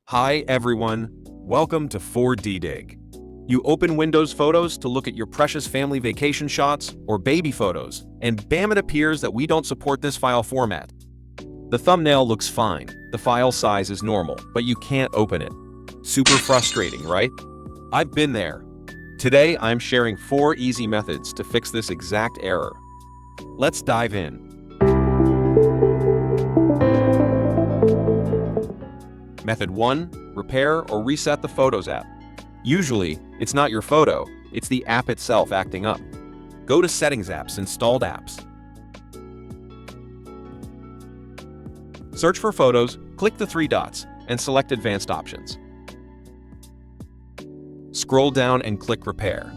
Hi everyone, welcome to 4DDig. You open Windows Photos to look at your precious family vacation shots or baby photos, and bam, it appears that we don't support this file format. The thumbnail looks fine, the file size is normal, but you can't open it. Super frustrating, right? I've been there. Today I'm sharing 4 easy methods to fix this exact error. Let's dive in. Method 1. Repair or reset the Photos app. Usually, it's not your photo, it's the app itself acting up. Go to Settings Apps, Installed Apps. Search for Photos, click the 3 dots, and select Advanced Options. Scroll down and click Repair.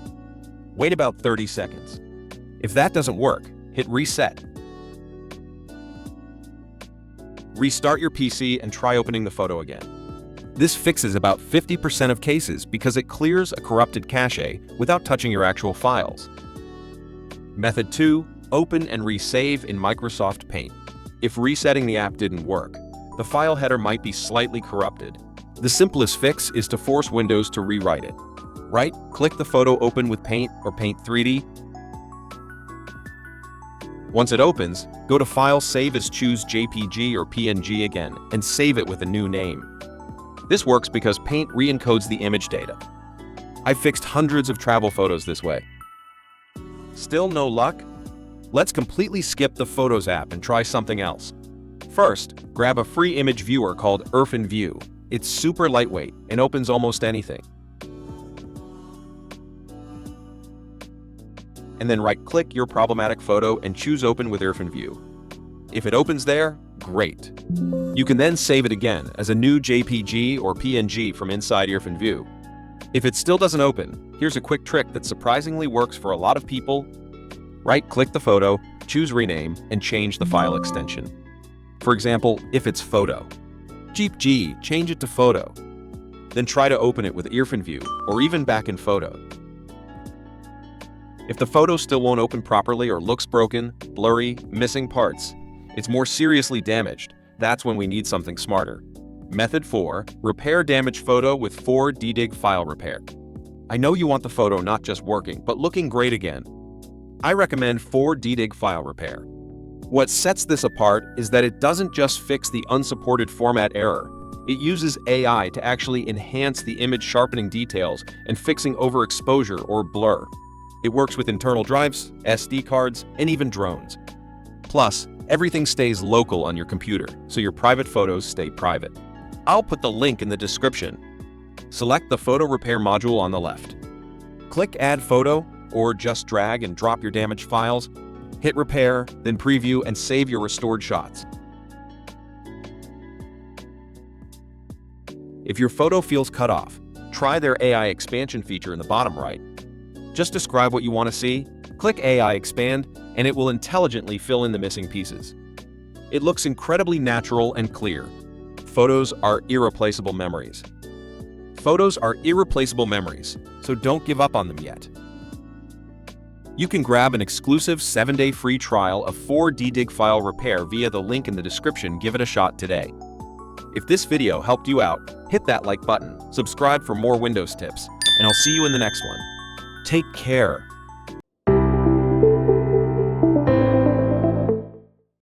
Wait about 30 seconds. If that doesn't work, hit Reset. Restart your PC and try opening the photo again. This fixes about 50% of cases because it clears a corrupted cache without touching your actual files. Method 2. Open and resave in Microsoft Paint. If resetting the app didn't work, the file header might be slightly corrupted. The simplest fix is to force Windows to rewrite it. Right-click the photo open with Paint or Paint 3D. Once it opens, go to File, Save as, choose JPG or PNG again, and save it with a new name. This works because Paint re-encodes the image data. I've fixed hundreds of travel photos this way. Still no luck? Let's completely skip the Photos app and try something else. First, grab a free image viewer called IrfanView. It's super lightweight and opens almost anything. And then right-click your problematic photo and choose Open with IrfanView. If it opens there, great. You can then save it again as a new JPG or PNG from inside IrfanView. If it still doesn't open, here's a quick trick that surprisingly works for a lot of people. Right-click the photo, choose Rename, and change the file extension. For example, if it's Photo, change it to Photo. Then try to open it with IrfanView or even back in Photo. If the photo still won't open properly or looks broken, blurry, missing parts, it's more seriously damaged. That's when we need something smarter. Method 4. Repair damaged photo with 4DDig file repair. I know you want the photo not just working, but looking great again. I recommend 4DDig file repair. What sets this apart is that it doesn't just fix the unsupported format error. It uses AI to actually enhance the image sharpening details and fixing overexposure or blur. It works with internal drives, SD cards, and even drones. Plus, everything stays local on your computer, so your private photos stay private. I'll put the link in the description. Select the photo repair module on the left. Click Add Photo, or just drag and drop your damaged files. Hit Repair, then Preview and save your restored shots. If your photo feels cut off, try their AI expansion feature in the bottom right. Just describe what you want to see, click AI Expand, and it will intelligently fill in the missing pieces. It looks incredibly natural and clear. Photos are irreplaceable memories. Photos are irreplaceable memories, so don't give up on them yet. You can grab an exclusive 7-day free trial of 4DDig file repair via the link in the description. Give it a shot today. If this video helped you out, hit that like button, subscribe for more Windows tips, and I'll see you in the next one. Take care.